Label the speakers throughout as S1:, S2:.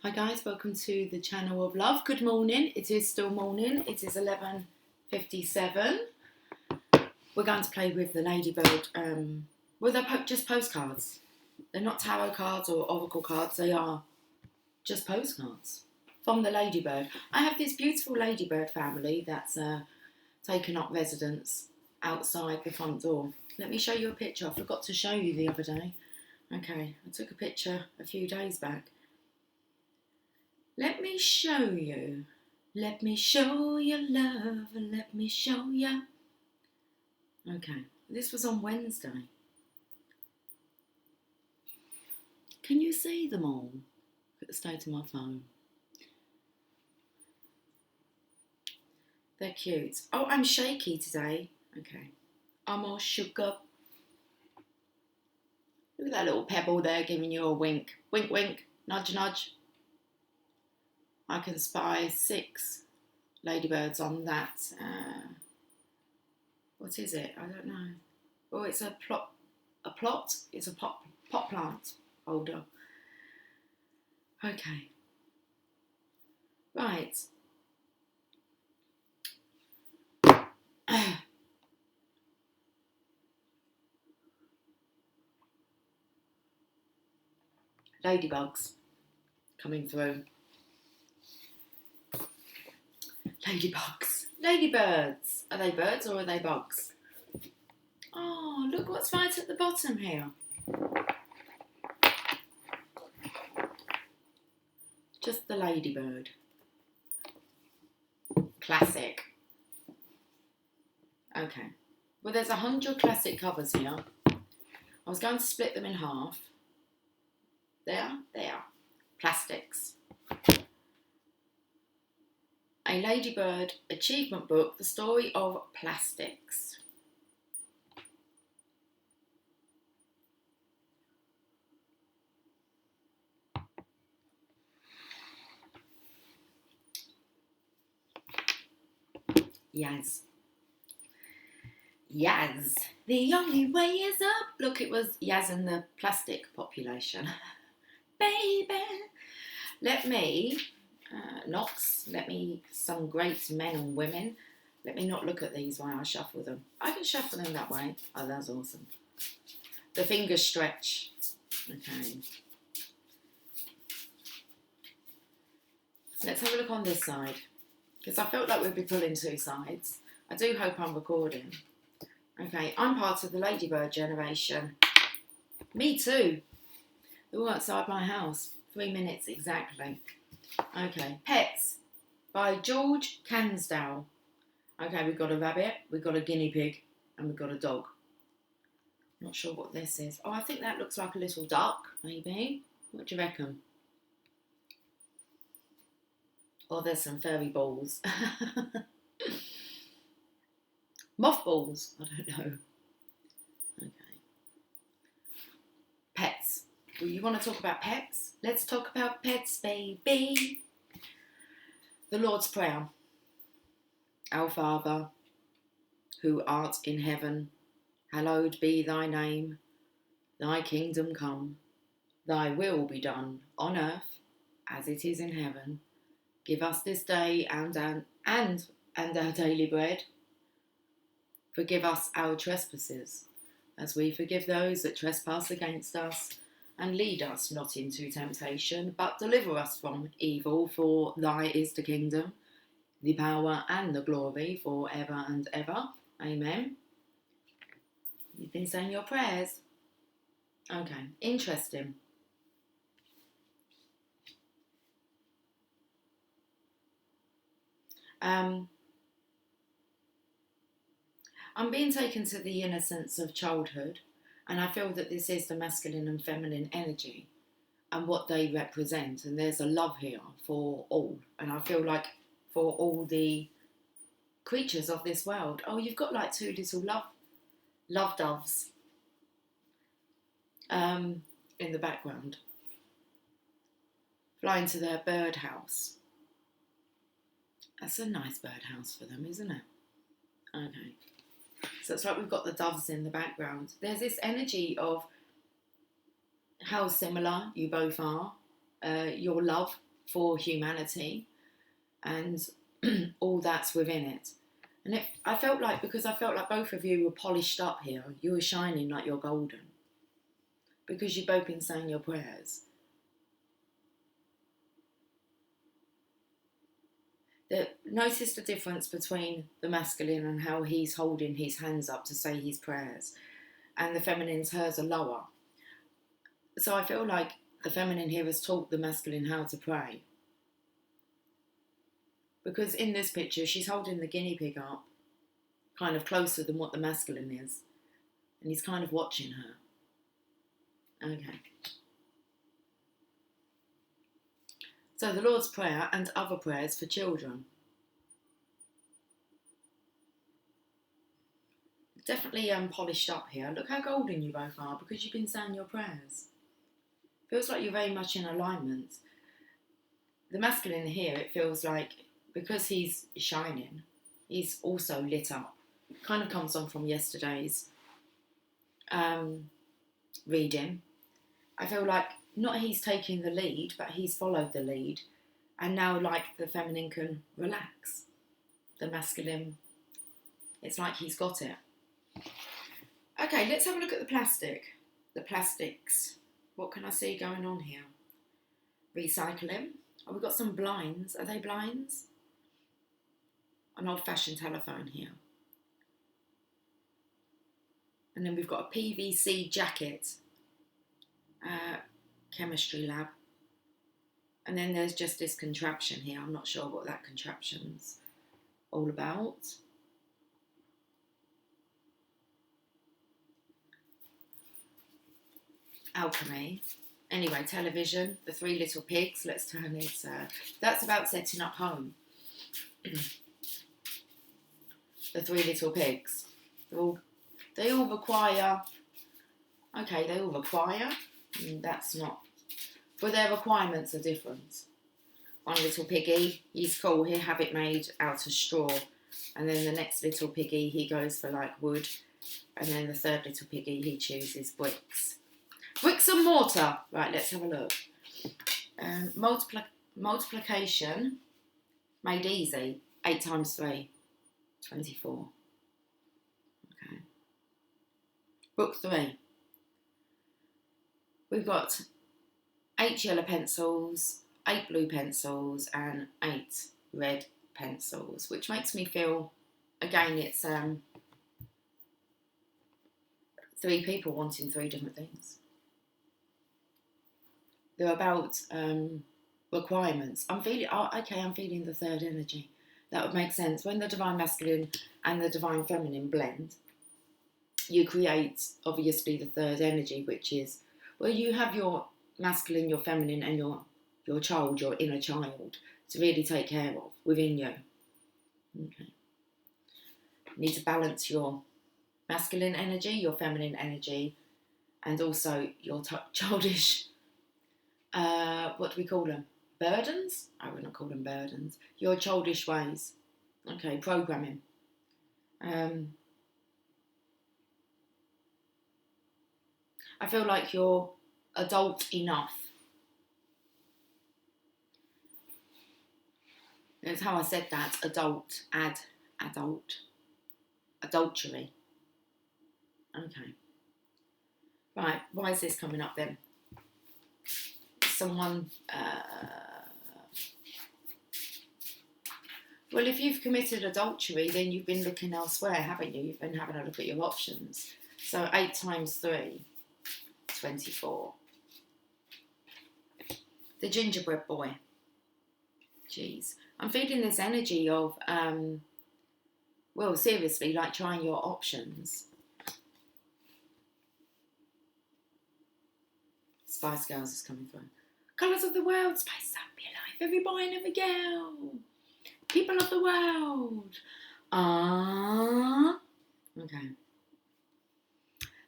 S1: Hi guys, welcome to the channel of love. Good morning. It is still morning. It is 11:57. We're going to play with the ladybird. Well, they're just postcards. They're not tarot cards or oracle cards. They are just postcards from the ladybird. I have this beautiful ladybird family that's taken up residence outside the front door. Let me show you a picture. I forgot to show you the other day. Okay, I took a picture a few days back. Let me show you. Let me show you love. Let me show you. Okay, this was on Wednesday. Can you see them all? Look at the state of my phone. They're cute. Oh, I'm shaky today. Okay. I'm all shook up. Look at that little pebble there giving you a wink. Wink, wink. Nudge, nudge. I can spy 6 ladybirds on that. What is it? I don't know. Oh, it's a plot. A plot? It's a pot plant holder. Okay. Right. Ladybugs coming through. Ladybugs. Ladybirds. Are they birds or are they bugs? Oh, look what's right at the bottom here. Just the ladybird. Classic. Okay. Well, there's 100 classic covers here. I was going to split them in half. There. Plastics. A Ladybird Achievement Book, The Story of Plastics. Yaz. Yaz. The only way is up. Look, it was Yaz and the plastic population. Baby. Let me, some great men and women. Let me not look at these while I shuffle them. I can shuffle them that way. Oh, that's awesome. The fingers stretch. Okay. Let's have a look on this side. Because I felt like we'd be pulling 2 sides. I do hope I'm recording. Okay, I'm part of the Ladybird generation. Me too. They're all outside my house. 3 minutes exactly. Okay, Pets by George Cansdale. Okay, we've got a rabbit, we've got a guinea pig, and we've got a dog. Not sure what this is. Oh, I think that looks like a little duck, maybe. What do you reckon? Oh, there's some furry balls. Mothballs. I don't know. Okay. Pets. Do you want to talk about pets? Let's talk about pets, baby. The Lord's Prayer. Our Father, who art in heaven, hallowed be thy name. Thy kingdom come. Thy will be done on earth as it is in heaven. Give us this day and our daily bread. Forgive us our trespasses, as we forgive those that trespass against us. And lead us not into temptation, but deliver us from evil. For thy is the kingdom, the power and the glory for ever and ever. Amen. You've been saying your prayers. Okay, interesting. I'm being taken to the innocence of childhood, and I feel that this is the masculine and feminine energy and what they represent, and there's a love here for all, and I feel like for all the creatures of this world. Oh, you've got like 2 little love doves in the background flying to their birdhouse. That's a nice birdhouse for them, isn't it? Okay. So it's like we've got the doves in the background. There's this energy of how similar you both are, your love for humanity and all that's within it. And I felt like, because I felt like both of you were polished up here, you were shining like you're golden, because you've both been saying your prayers. Notice the difference between the masculine and how he's holding his hands up to say his prayers, and the feminine's, hers are lower. So I feel like the feminine here has taught the masculine how to pray. Because in this picture, she's holding the guinea pig up, kind of closer than what the masculine is. And he's kind of watching her. Okay. So the Lord's Prayer and other prayers for children. Definitely polished up here. Look how golden you both are, because you've been saying your prayers. Feels like you're very much in alignment. The masculine here, it feels like, because he's shining, he's also lit up. Kind of comes on from yesterday's reading. I feel like not he's taking the lead, but he's followed the lead, and now like the feminine can relax. The masculine, it's like he's got it. Okay, let's have a look at the plastic. The plastics. What can I see going on here? Recycling. Oh, we've got some blinds. Are they blinds? An old-fashioned telephone here. And then we've got a PVC jacket. Chemistry lab. And then there's just this contraption here. I'm not sure what that contraption's all about. Alchemy. Anyway, television, the Three Little Pigs. Let's turn it. That's about setting up home. The Three Little Pigs. They all require. Okay, they all require. That's not. But their requirements are different. One little piggy, he's cool. He'll have it made out of straw. And then the next little piggy, he goes for like wood. And then the third little piggy, he chooses bricks. Bricks and mortar. Right, let's have a look. Multiplication made easy. 8 times 3. 24. Okay. Book 3. We've got 8 yellow pencils, 8 blue pencils, and 8 red pencils, which makes me feel, again, it's 3 people wanting 3 different things. They're about requirements. I'm feeling the third energy. That would make sense. When the divine masculine and the divine feminine blend, you create, obviously, the third energy, which is, well, you have your masculine, your feminine, and your child, your inner child, to really take care of within you. Okay. You need to balance your masculine energy, your feminine energy, and also your childish, what do we call them? Burdens? I wouldn't call them burdens. Your childish ways. Okay, programming. I feel like you're adult enough. That's how I said that. Adult. Adult. Adultery. Okay. Right, why is this coming up then? Someone... well, if you've committed adultery, then you've been looking elsewhere, haven't you? You've been having a look at your options. So 8 times 3, 24. The gingerbread boy. Jeez. I'm feeling this energy of, well, seriously, like trying your options. Spice Girls is coming through. Colours of the world, spice up your life. Every boy and every girl. People of the world. Okay.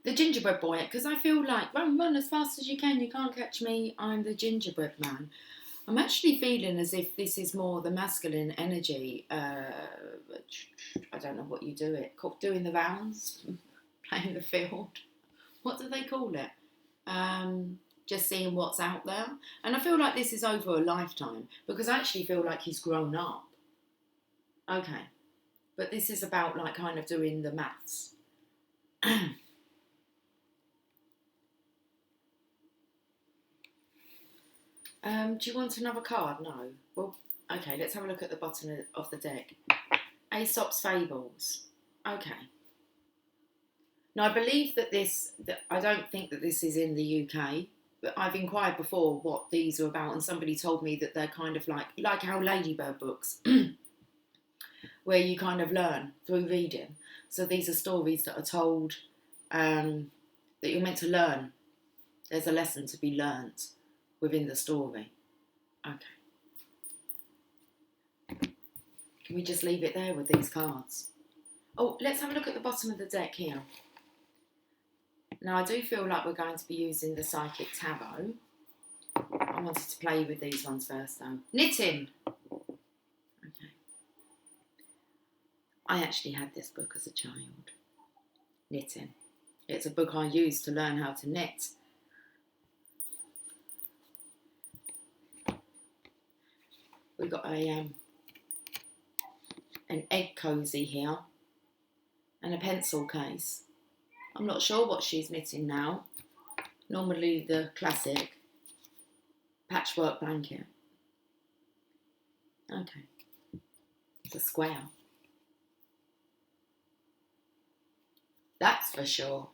S1: The gingerbread boy, because I feel like, run as fast as you can't catch me, I'm the gingerbread man. I'm actually feeling as if this is more the masculine energy. I don't know what you do it. Doing the rounds, playing the field. What do they call it? just seeing what's out there. And I feel like this is over a lifetime, because I actually feel like he's grown up. Okay. But this is about like kind of doing the maths. Do you want another card? No. Well, okay, let's have a look at the bottom of the deck. Aesop's Fables. Okay. Now, I believe that I don't think that this is in the UK, but I've inquired before what these are about, and somebody told me that they're kind of like how Ladybird books, where you kind of learn through reading. So these are stories that are told, that you're meant to learn. There's a lesson to be learnt within the story. Okay. Can we just leave it there with these cards? Oh, let's have a look at the bottom of the deck here. Now, I do feel like we're going to be using the Psychic Tarot. I wanted to play with these ones first, though. Knitting. Okay. I actually had this book as a child. Knitting. It's a book I used to learn how to knit. We've got an egg cosy here and a pencil case. I'm not sure what she's knitting now. Normally the classic patchwork blanket. Okay. It's a square. That's for sure.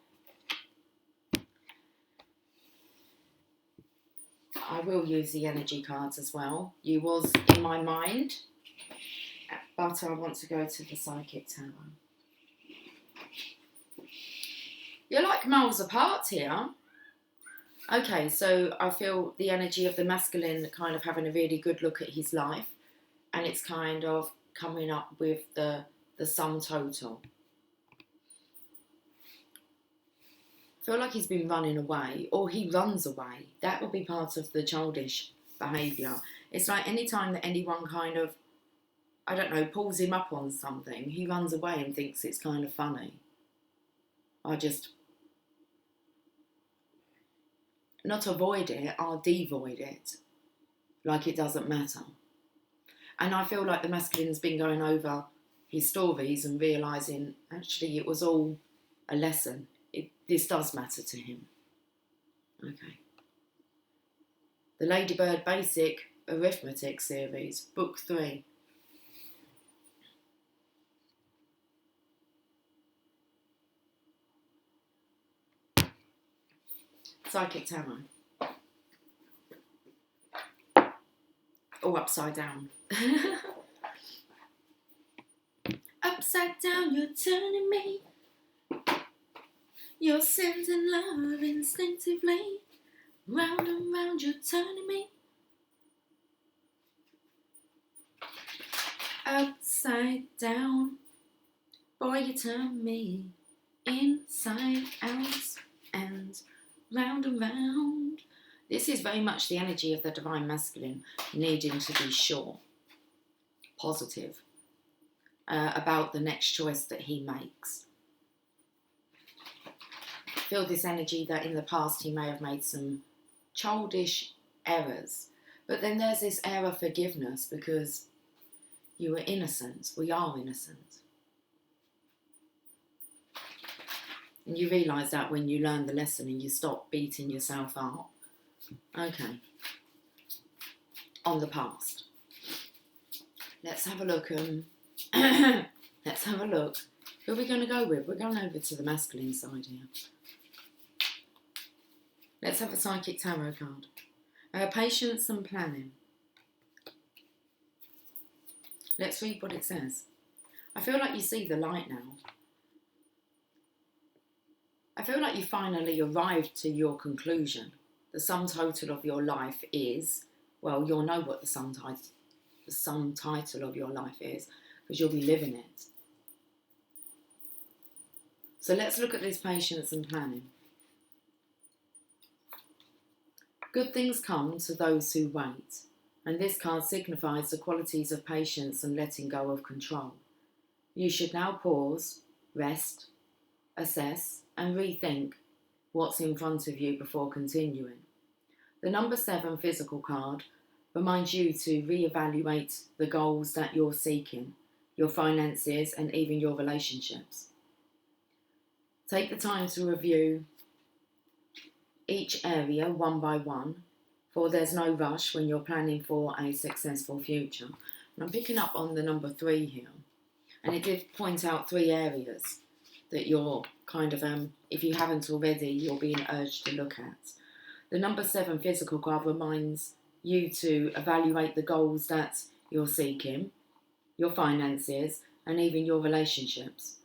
S1: I will use the energy cards as well. You was in my mind, but I want to go to the Psychic Tarot. You're like miles apart here. Okay, so I feel the energy of the masculine kind of having a really good look at his life, and it's kind of coming up with the sum total. I feel like he's been running away, or he runs away. That would be part of the childish behaviour. It's like any time that anyone kind of, I don't know, pulls him up on something, he runs away and thinks it's kind of funny. Not avoid it, I'll devoid it. Like it doesn't matter. And I feel like the masculine's been going over his stories and realising, actually, it was all a lesson. This does matter to him. Okay. The Ladybird Basic Arithmetic Series, Book 3. Psychic Tarot. Oh, upside down. Upside down, you're turning me. You're sending love instinctively. Round and round, you're turning me. Upside down, boy, you turn me. Inside out and round. This is very much the energy of the divine masculine, needing to be sure, positive, about the next choice that he makes. Feel this energy that in the past he may have made some childish errors, but then there's this air of forgiveness because you were innocent. We are innocent. And you realise that when you learn the lesson and you stop beating yourself up. Okay. On the past. Let's have a look. Let's have a look. Who are we going to go with? We're going over to the masculine side here. Let's have a Psychic Tarot card. Patience and planning. Let's read what it says. I feel like you see the light now. I feel like you finally arrived to your conclusion. The sum total of your life is, well, you'll know what the sum title of your life is, because you'll be living it. So let's look at this patience and planning. Good things come to those who wait, and this card signifies the qualities of patience and letting go of control. You should now pause, rest, assess, and rethink what's in front of you before continuing. The number 7 physical card reminds you to reevaluate the goals that you're seeking, your finances, and even your relationships. Take the time to review each area one by one, for there's no rush when you're planning for a successful future. And I'm picking up on the number 3 here, and it did point out 3 areas that you're kind of, if you haven't already, you're being urged to look at. The number 7 physical card reminds you to evaluate the goals that you're seeking, your finances, and even your relationships,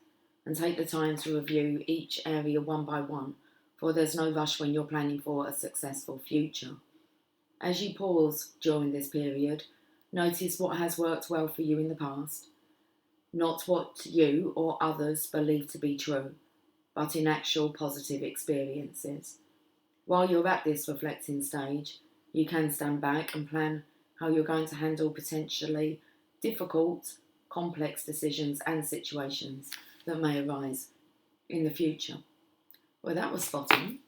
S1: and take the time to review each area one by one, for there's no rush when you're planning for a successful future. As you pause during this period, notice what has worked well for you in the past, not what you or others believe to be true, but in actual positive experiences. While you're at this reflecting stage, you can stand back and plan how you're going to handle potentially difficult, complex decisions and situations that may arise in the future. Well, that was spot on.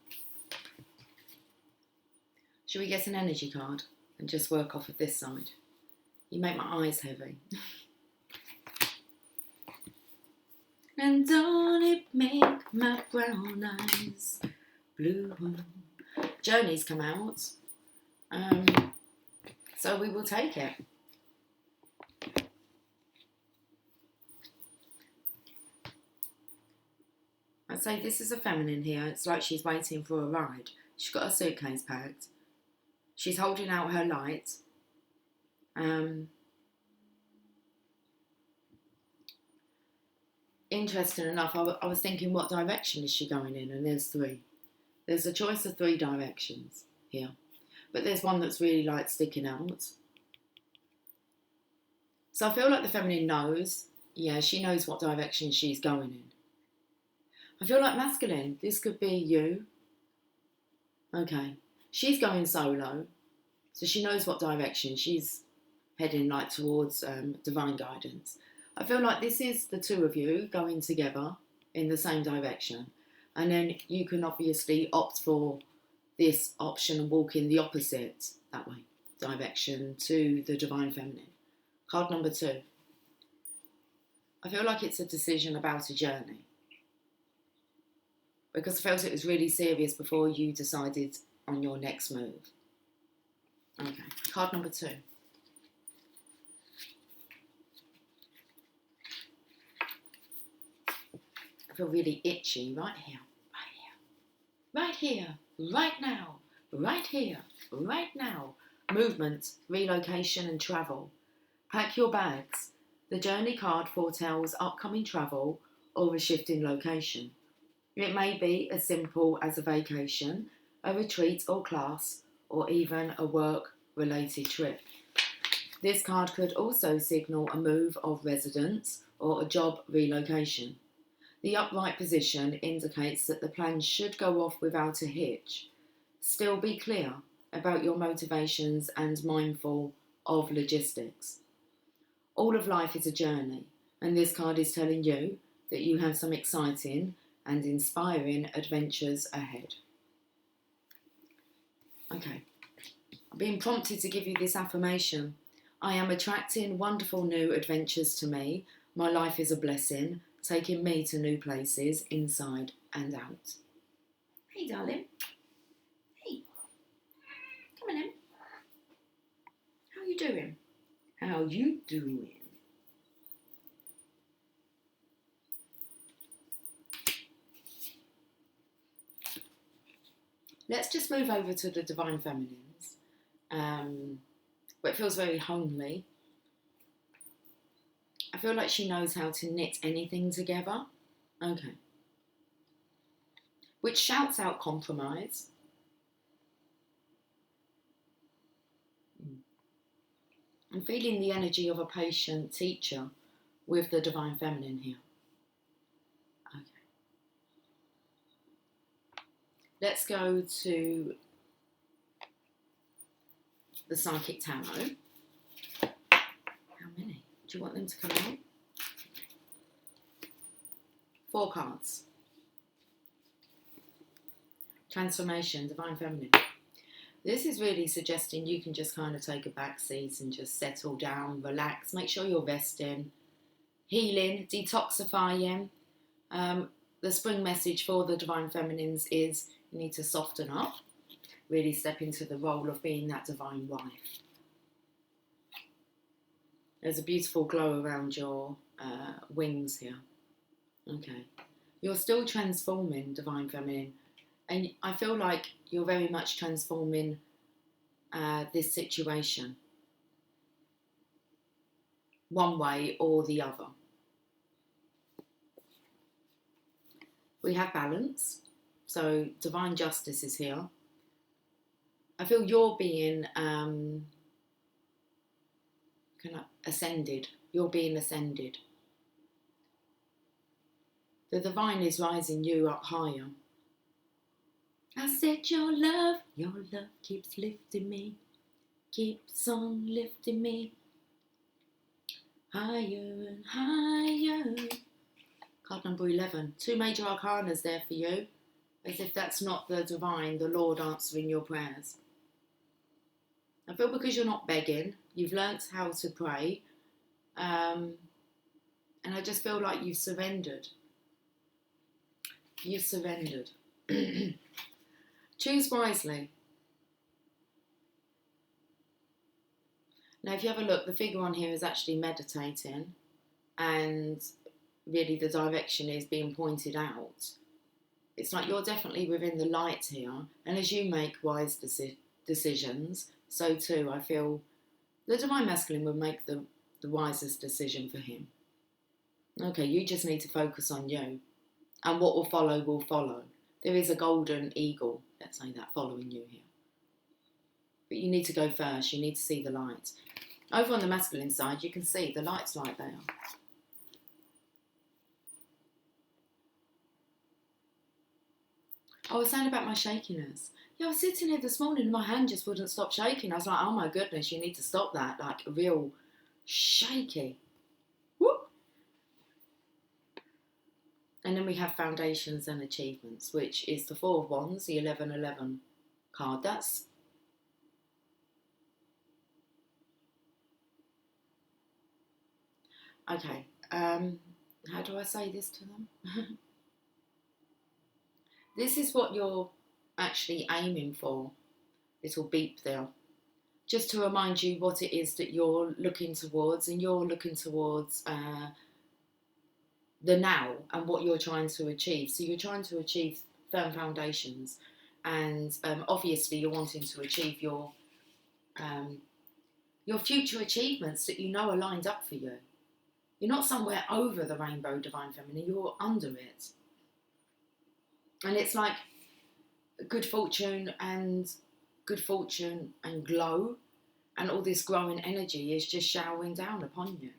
S1: Should we get an energy card and just work off of this side? You make my eyes heavy. And don't it make my brown eyes blue? Journey's come out, so we will take it. I'd say this is a feminine here. It's like she's waiting for a ride. She's got her suitcase packed. She's holding out her light. Interesting enough, I was thinking, what direction is she going in? And there's 3. There's a choice of 3 directions here. But there's one that's really like sticking out. So I feel like the feminine knows. Yeah, she knows what direction she's going in. I feel like masculine. This could be you. Okay. She's going solo. So she knows what direction she's heading, like towards divine guidance. I feel like this is the 2 of you going together in the same direction. And then you can obviously opt for this option and walk in the opposite, that way, direction to the divine feminine. Card number 2. I feel like it's a decision about a journey, because I felt it was really serious before you decided on your next move. Okay, card number 2. I feel really itchy right here, right here, right now, right here, right now. Movement, relocation and travel. Pack your bags. The journey card foretells upcoming travel or a shift in location. It may be as simple as a vacation, a retreat or class, or even a work-related trip. This card could also signal a move of residence or a job relocation. The upright position indicates that the plan should go off without a hitch. Still be clear about your motivations and mindful of logistics. All of life is a journey, and this card is telling you that you have some exciting and inspiring adventures ahead. Okay, I'm being prompted to give you this affirmation. I am attracting wonderful new adventures to me. My life is a blessing, taking me to new places, inside and out. Hey, darling. Hey. Come on in. How you doing? How you doing? Let's just move over to the Divine Feminines. Where it feels very homely. I feel like she knows how to knit anything together. Okay. Which shouts out compromise. I'm feeling the energy of a patient teacher with the Divine Feminine here. Okay. Let's go to the Psychic Tarot. How many? Do you want them to come out? 4 cards. Transformation, Divine Feminine. This is really suggesting you can just kind of take a back seat and just settle down, relax, make sure you're resting, healing, detoxifying. The spring message for the Divine Feminines is you need to soften up, really step into the role of being that divine wife. There's a beautiful glow around your wings here. Okay. You're still transforming, Divine Feminine. And I feel like you're very much transforming this situation. One way or the other. We have balance. So divine justice is here. I feel you're being ascended. You're being ascended. The divine is rising you up higher. I said your love keeps lifting me, keeps on lifting me higher and higher. Card number 11. 2 major arcanas there for you. As if that's not the divine, the Lord answering your prayers. I feel because you're not begging, you've learnt how to pray, and I just feel like you've surrendered. You've surrendered. Choose wisely. Now, if you have a look, the figure on here is actually meditating, and really the direction is being pointed out. It's like you're definitely within the light here, and as you make wise decisions, so too I feel the Divine Masculine will make the wisest decision for him. Okay, you just need to focus on you, and what will follow will follow. There is a golden eagle, let's say that, following you here. But you need to go first, you need to see the light. Over on the masculine side, you can see the light's right there. I was saying about my shakiness. Yeah, I was sitting here this morning and my hand just wouldn't stop shaking. I was like, oh my goodness, you need to stop that. Like, real shaky. Whoop. And then we have foundations and achievements, which is the 4 of Wands, the 1111 card. That's okay. How do I say this to them? This is what you're actually aiming for. Little beep there. Just to remind you what it is that you're looking towards, and you're looking towards the now and what you're trying to achieve. So you're trying to achieve firm foundations, and obviously you're wanting to achieve your future achievements that you know are lined up for you. You're not somewhere over the rainbow, Divine Feminine, you're under it. And it's like good fortune and glow, and all this growing energy is just showering down upon you.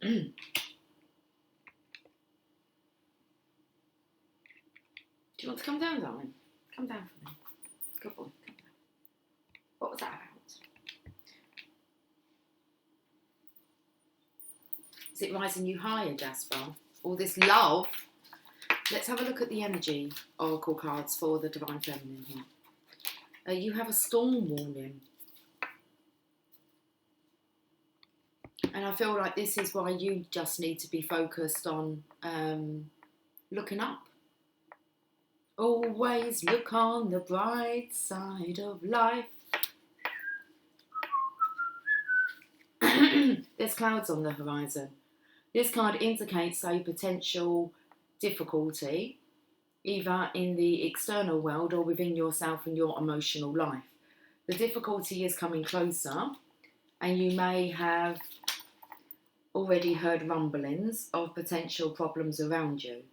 S1: Do you want to come down, darling? Come down for me. Good boy, come down. What was that about? Is it rising you higher, Jasper? All this love. Let's have a look at the energy oracle cards for the Divine Feminine here. You have a storm warning. And I feel like this is why you just need to be focused on looking up. Always look on the bright side of life. There's clouds on the horizon. This card indicates a potential difficulty, either in the external world or within yourself and your emotional life. The difficulty is coming closer, and you may have already heard rumblings of potential problems around you.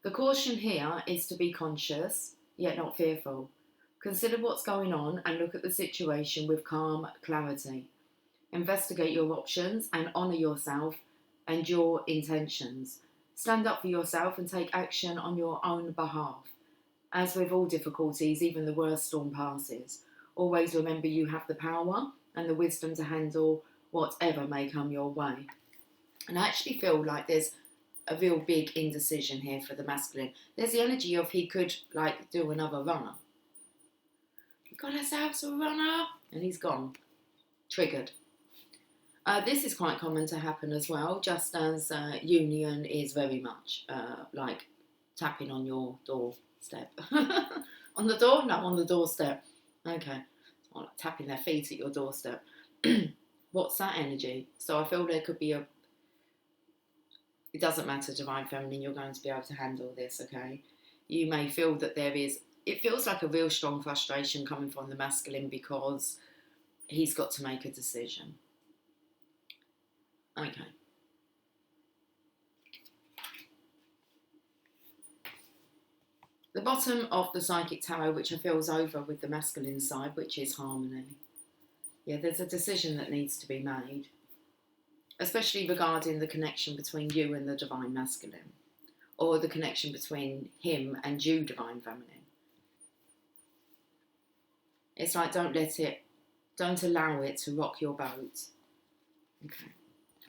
S1: The caution here is to be conscious, yet not fearful. Consider what's going on and look at the situation with calm clarity. Investigate your options and honour yourself and your intentions. Stand up for yourself and take action on your own behalf. As with all difficulties, even the worst storm passes. Always remember you have the power and the wisdom to handle whatever may come your way. And I actually feel like there's a real big indecision here for the masculine. There's the energy of he could like do another runner. We've got ourselves a runner, and he's gone. Triggered. This is quite common to happen as well, just as union is very much like tapping on your doorstep. On the door? No, on the doorstep. Okay. It's not like tapping their feet at your doorstep. What's that energy? So I feel there could be it doesn't matter, Divine Feminine, you're going to be able to handle this, okay? You may feel that it feels like a real strong frustration coming from the masculine because he's got to make a decision. Okay. The bottom of the Psychic Tarot, which I feel is over with the masculine side, which is harmony. Yeah, there's a decision that needs to be made, especially regarding the connection between you and the Divine Masculine, or the connection between him and you, Divine Feminine. It's like, don't allow it to rock your boat. Okay.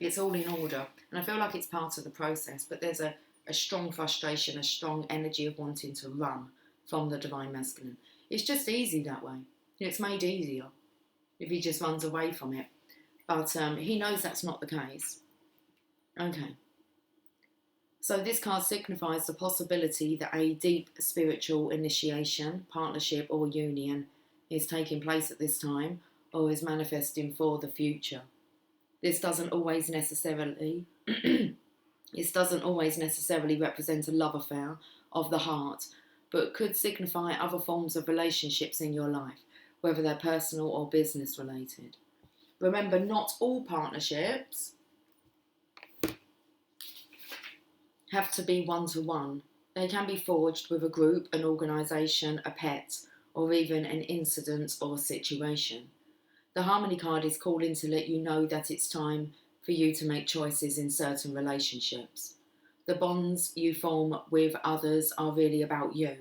S1: It's all in order. And I feel like it's part of the process, but there's a strong frustration, a strong energy of wanting to run from the Divine Masculine. It's just easy that way. It's made easier if he just runs away from it. But he knows that's not the case. Okay. So this card signifies the possibility that a deep spiritual initiation, partnership or union is taking place at this time or is manifesting for the future. This doesn't always necessarily represent a love affair of the heart, but could signify other forms of relationships in your life, whether they're personal or business related. Remember, not all partnerships have to be one-to-one. They can be forged with a group, an organisation, a pet, or even an incident or situation. The Harmony card is calling to let you know that it's time for you to make choices in certain relationships. The bonds you form with others are really about you,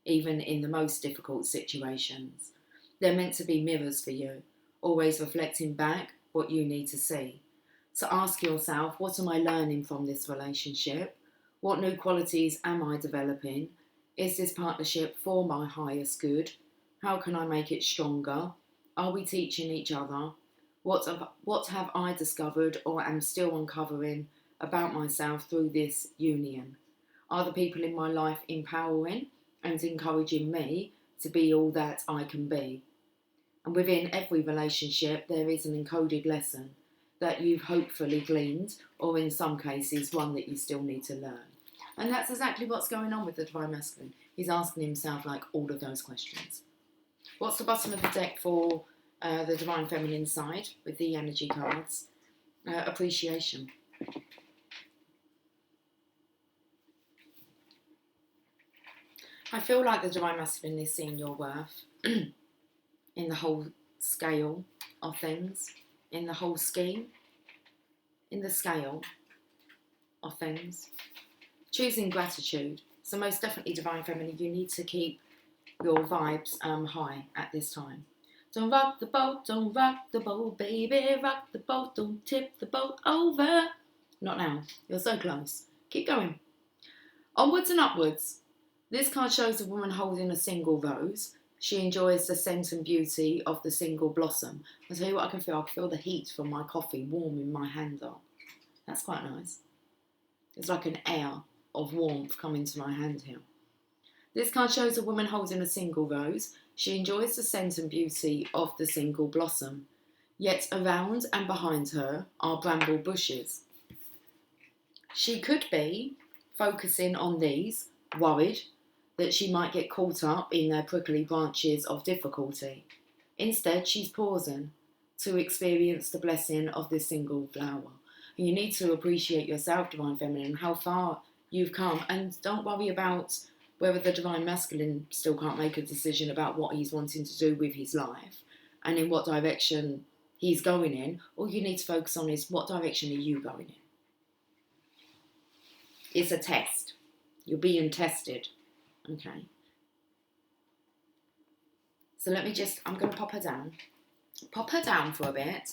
S1: even in the most difficult situations. They're meant to be mirrors for you, always reflecting back what you need to see. So ask yourself, what am I learning from this relationship? What new qualities am I developing? Is this partnership for my highest good? How can I make it stronger? Are we teaching each other? What have I discovered or am still uncovering about myself through this union? Are the people in my life empowering and encouraging me to be all that I can be? And within every relationship, there is an encoded lesson that you've hopefully gleaned, or in some cases, one that you still need to learn. And that's exactly what's going on with the Divine Masculine. He's asking himself like all of those questions. What's the bottom of the deck for the Divine Feminine side with the energy cards? Appreciation. I feel like the Divine Masculine is seeing your worth in the whole scale of things, in the whole scheme, in the scale of things. Choosing gratitude. So most definitely, Divine Feminine, you need to keep your vibes high at this time. Don't rock the boat, baby, rock the boat, don't tip the boat over. Not now, you're so close. Keep going. Onwards and upwards. This card shows a woman holding a single rose. She enjoys the scent and beauty of the single blossom. I'll tell you what I can feel the heat from my coffee warming my hand up. That's quite nice. It's like an air of warmth coming to my hand here. This card shows a woman holding a single rose. She enjoys the scent and beauty of the single blossom. Yet around and behind her are bramble bushes. She could be focusing on these, worried that she might get caught up in their prickly branches of difficulty. Instead, she's pausing to experience the blessing of this single flower. And you need to appreciate yourself, Divine Feminine, how far you've come, and don't worry about whether the Divine Masculine still can't make a decision about what he's wanting to do with his life and in what direction he's going in. All you need to focus on is what direction are you going in. It's a test. You're being tested. Okay. So I'm going to pop her down. Pop her down for a bit.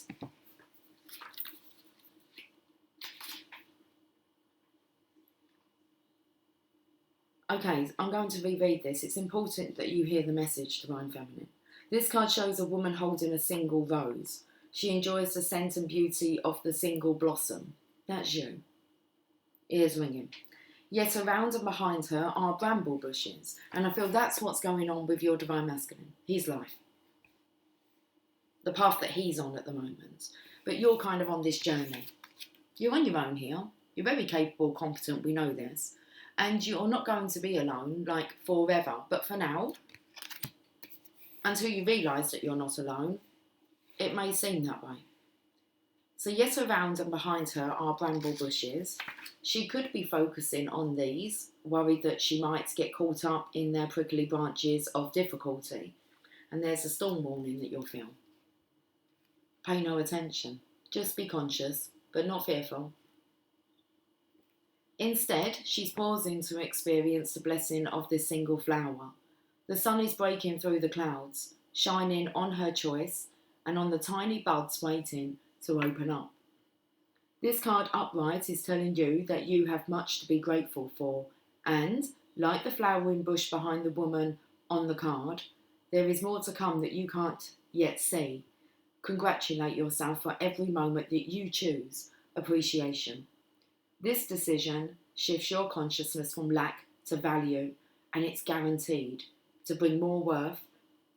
S1: Okay, I'm going to reread this. It's important that you hear the message, Divine Feminine. This card shows a woman holding a single rose. She enjoys the scent and beauty of the single blossom. That's you. Ears ringing. Yet around and behind her are bramble bushes. And I feel that's what's going on with your Divine Masculine. His life. The path that he's on at the moment. But you're kind of on this journey. You're on your own here. You're very capable, competent, we know this. And you're not going to be alone, like, forever. But for now, until you realise that you're not alone, it may seem that way. So yet around and behind her are bramble bushes. She could be focusing on these, worried that she might get caught up in their prickly branches of difficulty. And there's a storm warning that you'll feel. Pay no attention. Just be conscious, but not fearful. Instead, she's pausing to experience the blessing of this single flower. The sun is breaking through the clouds, shining on her choice and on the tiny buds waiting to open up. This card upright is telling you that you have much to be grateful for, and, like the flowering bush behind the woman on the card, there is more to come that you can't yet see. Congratulate yourself for every moment that you choose appreciation. This decision shifts your consciousness from lack to value, and it's guaranteed to bring more worth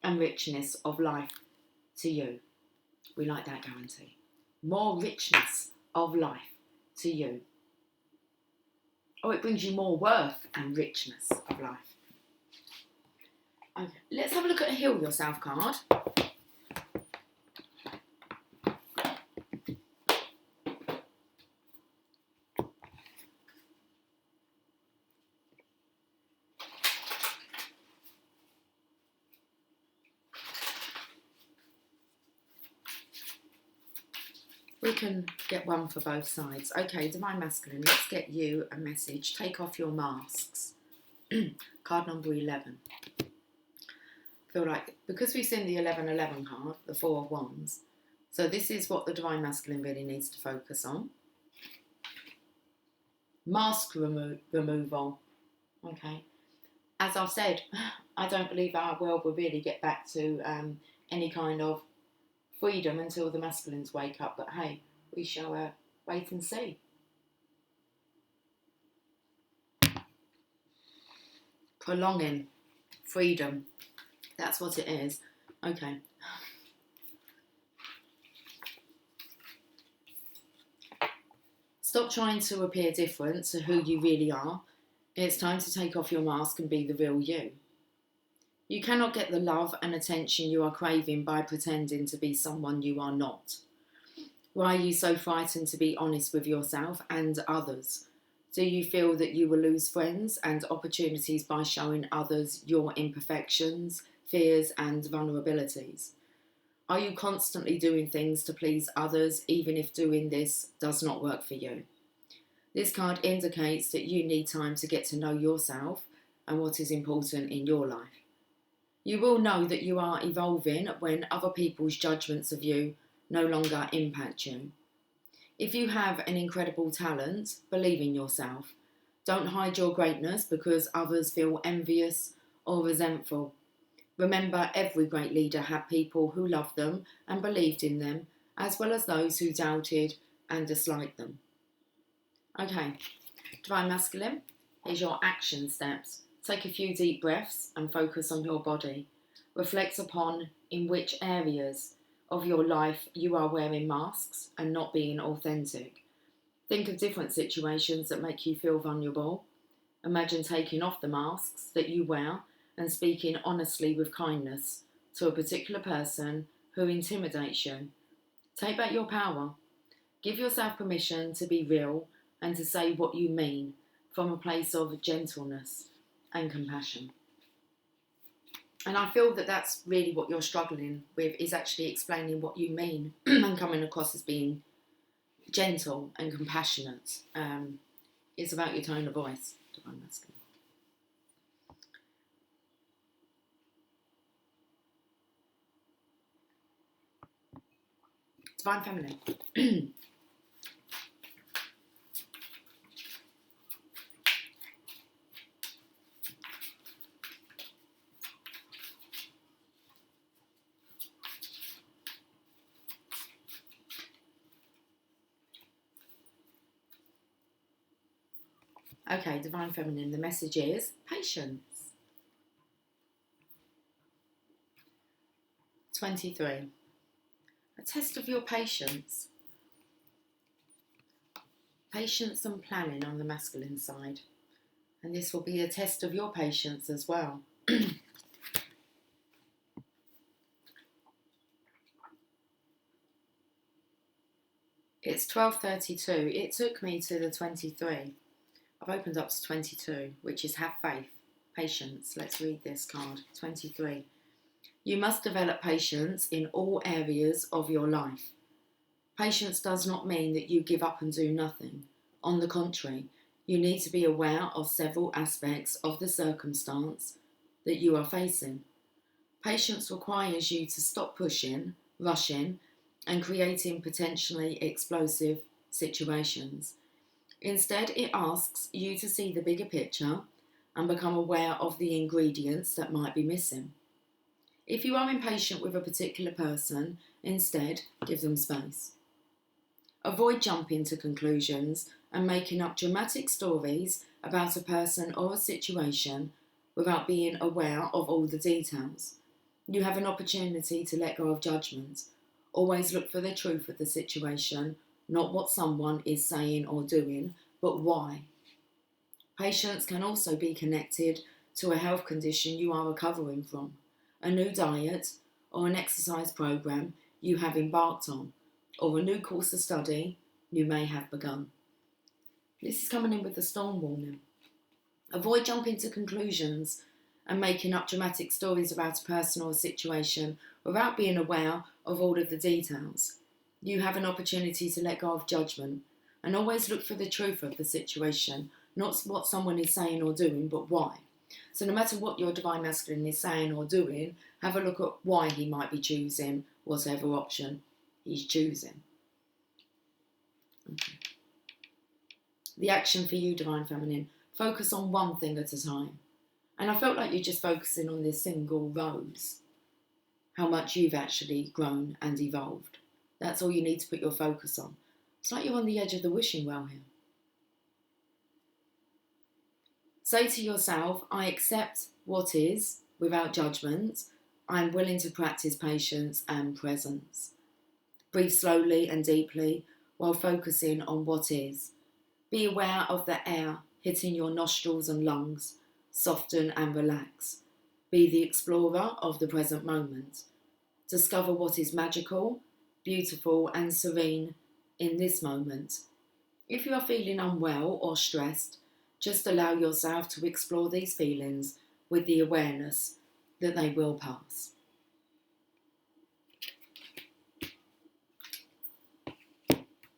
S1: and richness of life to you. We like that guarantee. More richness of life to you. Oh, it brings you more worth and richness of life. Okay, let's have a look at a Heal Yourself card. We can get one for both sides. Okay, Divine Masculine, let's get you a message. Take off your masks. Card number 11. I feel like, because we've seen the 11-11 card, the Four of Wands, so this is what the Divine Masculine really needs to focus on. Mask removal. Okay. As I've said, I don't believe our world will really get back to any kind of freedom until the masculines wake up, but hey, we shall wait and see. Prolonging freedom, that's what it is. Okay. Stop trying to appear different to who you really are. It's time to take off your mask and be the real you. You cannot get the love and attention you are craving by pretending to be someone you are not. Why are you so frightened to be honest with yourself and others? Do you feel that you will lose friends and opportunities by showing others your imperfections, fears and vulnerabilities? Are you constantly doing things to please others even if doing this does not work for you? This card indicates that you need time to get to know yourself and what is important in your life. You will know that you are evolving when other people's judgments of you no longer impact you. If you have an incredible talent, believe in yourself. Don't hide your greatness because others feel envious or resentful. Remember, every great leader had people who loved them and believed in them, as well as those who doubted and disliked them. Okay, Divine Masculine, here's your action steps. Take a few deep breaths and focus on your body. Reflect upon in which areas of your life you are wearing masks and not being authentic. Think of different situations that make you feel vulnerable. Imagine taking off the masks that you wear and speaking honestly with kindness to a particular person who intimidates you. Take back your power. Give yourself permission to be real and to say what you mean from a place of gentleness and compassion. And I feel that that's really what you're struggling with, is actually explaining what you mean and coming across as being gentle and compassionate. It's about your tone of voice, Divine Masculine. Divine Feminine. Okay, Divine Feminine, the message is patience. 23. A test of your patience. Patience and planning on the masculine side. And this will be a test of your patience as well. It's 12:32. It took me to the 23. I've opened up to 22, which is have faith, patience. Let's read this card. 23. You must develop patience in all areas of your life. Patience does not mean that you give up and do nothing. On the contrary, you need to be aware of several aspects of the circumstance that you are facing. Patience requires you to stop pushing, rushing, and creating potentially explosive situations. Instead, it asks you to see the bigger picture and become aware of the ingredients that might be missing. If you are impatient with a particular person, instead, give them space. Avoid jumping to conclusions and making up dramatic stories about a person or a situation without being aware of all the details. You have an opportunity to let go of judgment. Always look for the truth of the situation, not what someone is saying or doing, but why. Patience can also be connected to a health condition you are recovering from, a new diet or an exercise program you have embarked on, or a new course of study you may have begun. This is coming in with the storm warning. Avoid jumping to conclusions and making up dramatic stories about a person or a situation without being aware of all of the details. You have an opportunity to let go of judgment and always look for the truth of the situation, not what someone is saying or doing, but why. So no matter what your Divine Masculine is saying or doing, have a look at why he might be choosing whatever option he's choosing. Okay. The action for you, Divine Feminine, focus on one thing at a time. And I felt like you're just focusing on this single rose, how much you've actually grown and evolved. That's all you need to put your focus on. It's like you're on the edge of the wishing well here. Say to yourself, I accept what is without judgment. I'm willing to practice patience and presence. Breathe slowly and deeply while focusing on what is. Be aware of the air hitting your nostrils and lungs. Soften and relax. Be the explorer of the present moment. Discover what is magical, beautiful and serene in this moment. If you are feeling unwell or stressed, just allow yourself to explore these feelings with the awareness that they will pass.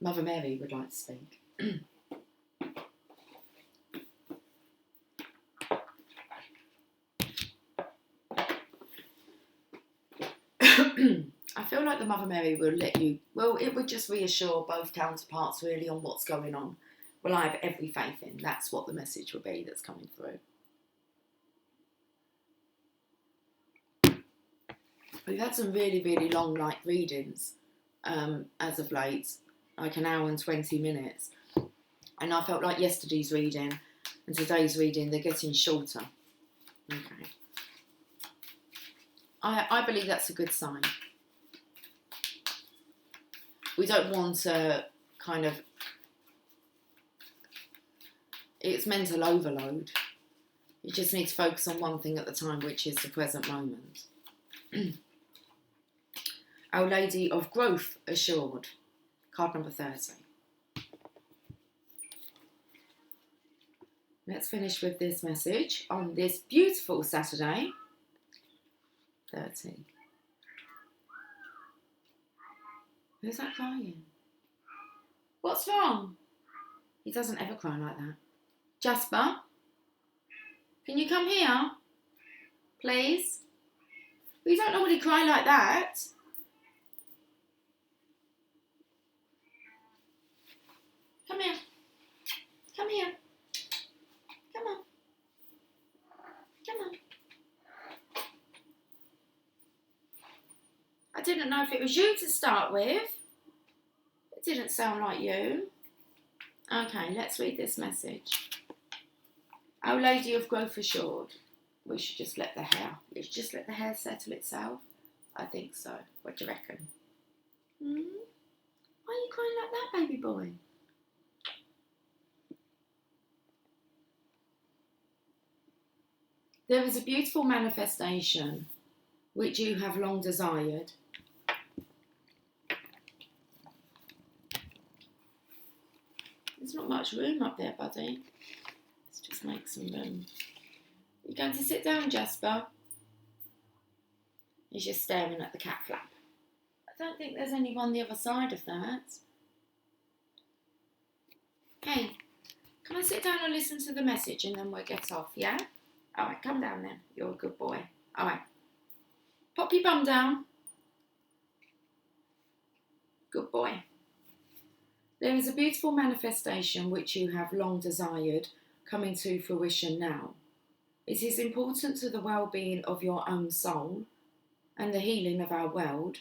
S1: Mother Mary would like to speak. I feel like the Mother Mary will let you, well, it would just reassure both counterparts really on what's going on. Well, I have every faith in. That's what the message will be that's coming through. We've had some really, really long readings as of late, like an hour and 20 minutes. And I felt like yesterday's reading and today's reading, they're getting shorter. Okay. I believe that's a good sign. We don't want to kind of, it's mental overload. You just need to focus on one thing at the time, which is the present moment. Our Lady of Growth Assured, card number 30. Let's finish with this message on this beautiful Saturday. 30. Who's that crying? What's wrong? He doesn't ever cry like that. Jasper, can you come here? Please? We don't normally cry like that. Come here. Come here. Come on. Come on. I didn't know if it was you to start with. It didn't sound like you. Okay, let's read this message. Our Lady of Growth assured, we should just let the hair settle itself. I think so. What do you reckon? Why are you crying like that, baby boy? There is a beautiful manifestation which you have long desired. There's not much room up there, buddy. Let's just make some room. You're going to sit down, Jasper? He's just staring at the cat flap. I don't think there's anyone the other side of that. Hey, can I sit down and listen to the message and then we'll get off, yeah? Alright, come down then. You're a good boy. Alright. Pop your bum down. Good boy. There is a beautiful manifestation which you have long desired coming to fruition now. It is important to the well-being of your own soul and the healing of our world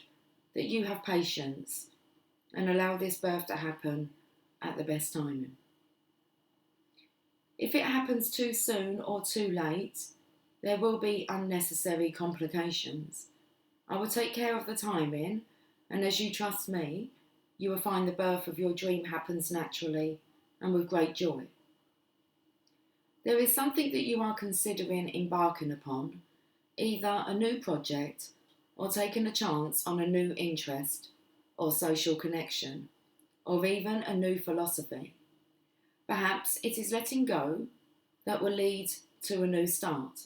S1: that you have patience and allow this birth to happen at the best timing. If it happens too soon or too late, there will be unnecessary complications. I will take care of the timing, and as you trust me, you will find the birth of your dream happens naturally and with great joy. There is something that you are considering embarking upon, either a new project or taking a chance on a new interest or social connection, or even a new philosophy. Perhaps it is letting go that will lead to a new start.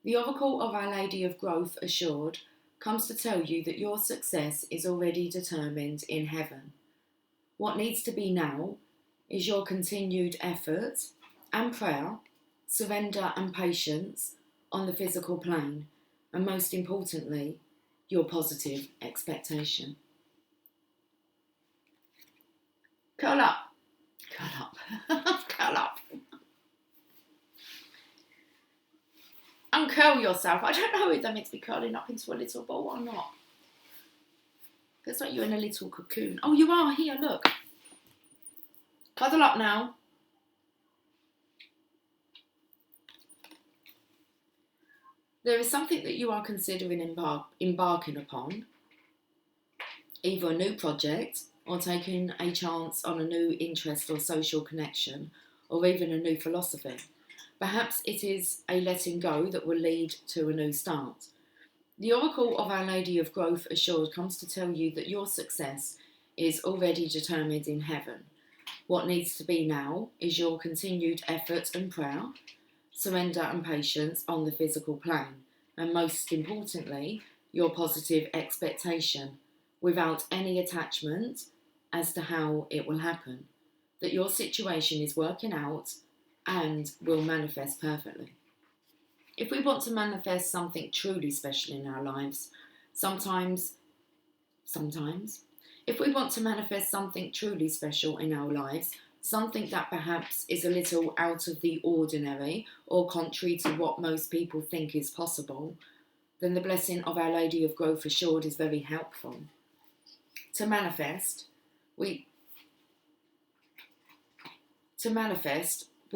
S1: The Oracle of Our Lady of Growth assured comes to tell you that your success is already determined in heaven. What needs to be now is your continued effort and prayer, surrender and patience on the physical plane, and most importantly, your positive expectation. Curl up. Curl up. Curl up. Uncurl yourself. I don't know if they're meant to be curling up into a little ball or not. Looks like you're in a little cocoon. Oh, you are. Here, look. Cuddle up now. There is something that you are considering embarking upon, either a new project or taking a chance on a new interest or social connection, or even a new philosophy. Perhaps it is a letting go that will lead to a new start. The Oracle of Our Lady of Growth assured comes to tell you that your success is already determined in heaven. What needs to be now is your continued effort and prayer, surrender and patience on the physical plane, and most importantly, your positive expectation, without any attachment as to how it will happen, that your situation is working out and will manifest perfectly. If we want to manifest something truly special in our lives, sometimes, if we want to manifest something truly special in our lives, something that perhaps is a little out of the ordinary or contrary to what most people think is possible, then the blessing of Our Lady of Growth assured is very helpful. To manifest, we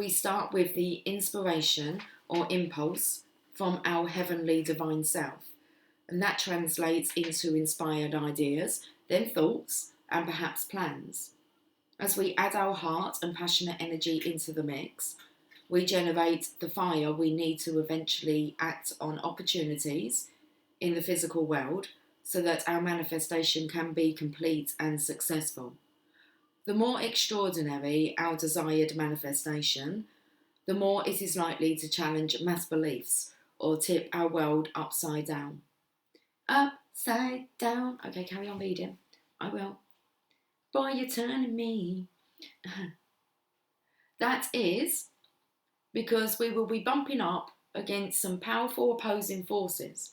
S1: start with the inspiration or impulse from our heavenly divine self, and that translates into inspired ideas, then thoughts, and perhaps plans. As we add our heart and passionate energy into the mix, we generate the fire we need to eventually act on opportunities in the physical world so that our manifestation can be complete and successful. The more extraordinary our desired manifestation, the more it is likely to challenge mass beliefs or tip our world upside down. Upside down. Okay, carry on reading. I will. Boy, you're turning me. That is because we will be bumping up against some powerful opposing forces.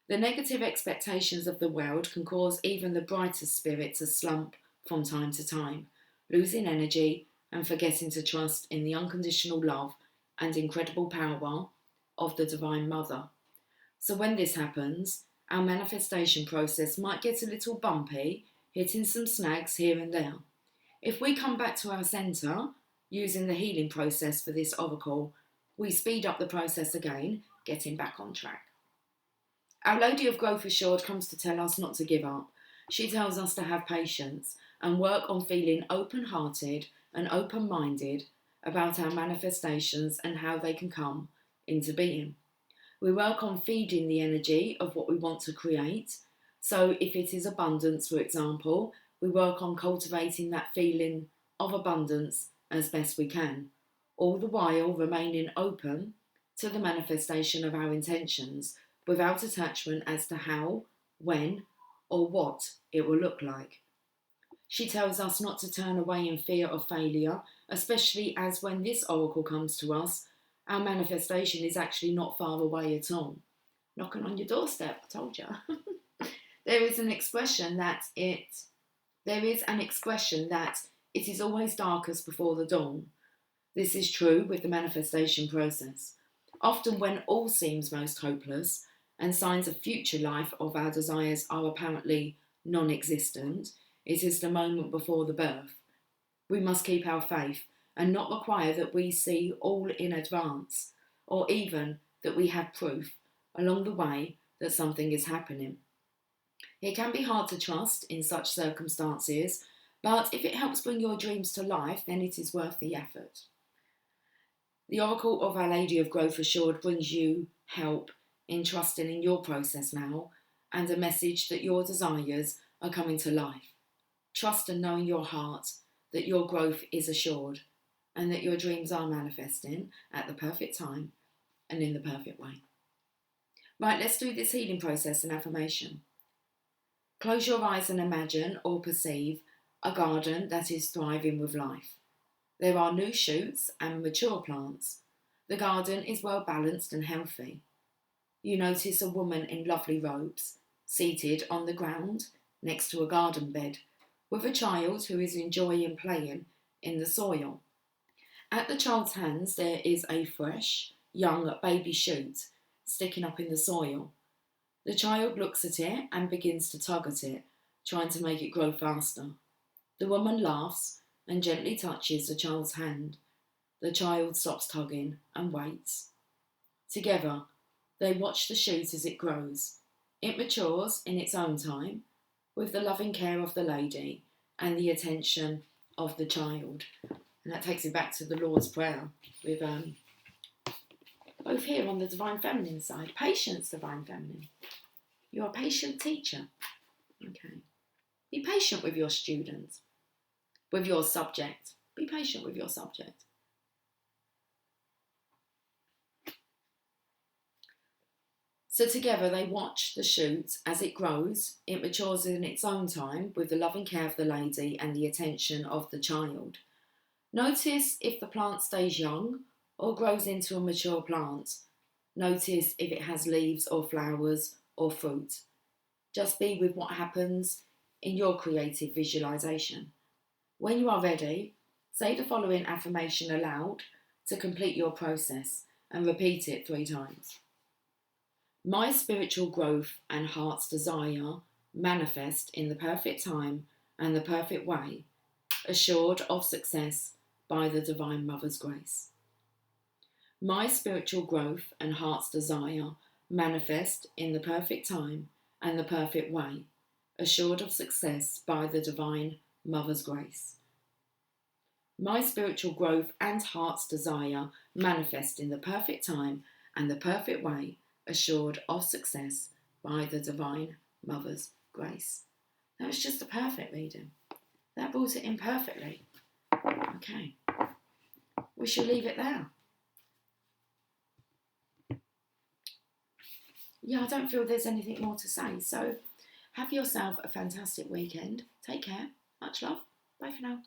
S1: The negative expectations of the world can cause even the brightest spirit to slump from time to time, losing energy and forgetting to trust in the unconditional love and incredible power of the Divine Mother. So when this happens, our manifestation process might get a little bumpy, hitting some snags here and there. If we come back to our centre Using the healing process for this oracle, we speed up the process again, getting back on track. Our Lady of Growth Assured comes to tell us not to give up. She tells us to have patience and work on feeling open-hearted and open-minded about our manifestations and how they can come into being. We work on feeding the energy of what we want to create. So if it is abundance, for example, we work on cultivating that feeling of abundance as best we can, all the while remaining open to the manifestation of our intentions without attachment as to how, when, or what it will look like. She tells us not to turn away in fear of failure, especially as when this oracle comes to us, our manifestation is actually not far away at all. Knocking on your doorstep, I told you. There is an expression that it is always darkest before the dawn. This is true with the manifestation process. Often when all seems most hopeless and signs of future life of our desires are apparently non-existent, it is the moment before the birth. We must keep our faith and not require that we see all in advance, or even that we have proof along the way that something is happening. It can be hard to trust in such circumstances, but if it helps bring your dreams to life, then it is worth the effort. The Oracle of Our Lady of Growth Assured brings you help in trusting in your process now, and a message that your desires are coming to life. Trust and know in your heart that your growth is assured and that your dreams are manifesting at the perfect time and in the perfect way. Right, let's do this healing process and affirmation. Close your eyes and imagine or perceive a garden that is thriving with life. There are new shoots and mature plants. The garden is well balanced and healthy. You notice a woman in lovely robes, seated on the ground next to a garden bed, with a child who is enjoying playing in the soil. At the child's hands there is a fresh, young baby shoot sticking up in the soil. The child looks at it and begins to tug at it, trying to make it grow faster. The woman laughs and gently touches the child's hand. The child stops tugging and waits. Together, they watch the shoot as it grows. It matures in its own time, with the loving care of the lady and the attention of the child. And that takes me back to the Lord's Prayer, with both here on the Divine Feminine side. Patience, Divine Feminine. You're a patient teacher. Okay. Be patient with your students, with your subject. Be patient with your subject. So together they watch the shoot as it grows. It matures in its own time with the loving care of the lady and the attention of the child. Notice if the plant stays young or grows into a mature plant. Notice if it has leaves or flowers or fruit. Just be with what happens in your creative visualization. When you are ready, say the following affirmation aloud to complete your process and repeat it 3 times. My spiritual growth and heart's desire manifest in the perfect time and the perfect way, assured of success by the Divine Mother's grace. My spiritual growth and heart's desire manifest in the perfect time and the perfect way, assured of success by the Divine Mother's grace. My spiritual growth and heart's desire manifest in the perfect time and the perfect way, assured of success by the Divine Mother's grace. That was just a perfect reading. That brought it in perfectly. Okay. We shall leave it there. Yeah, I don't feel there's anything more to say. So have yourself a fantastic weekend. Take care. Much love. Bye for now.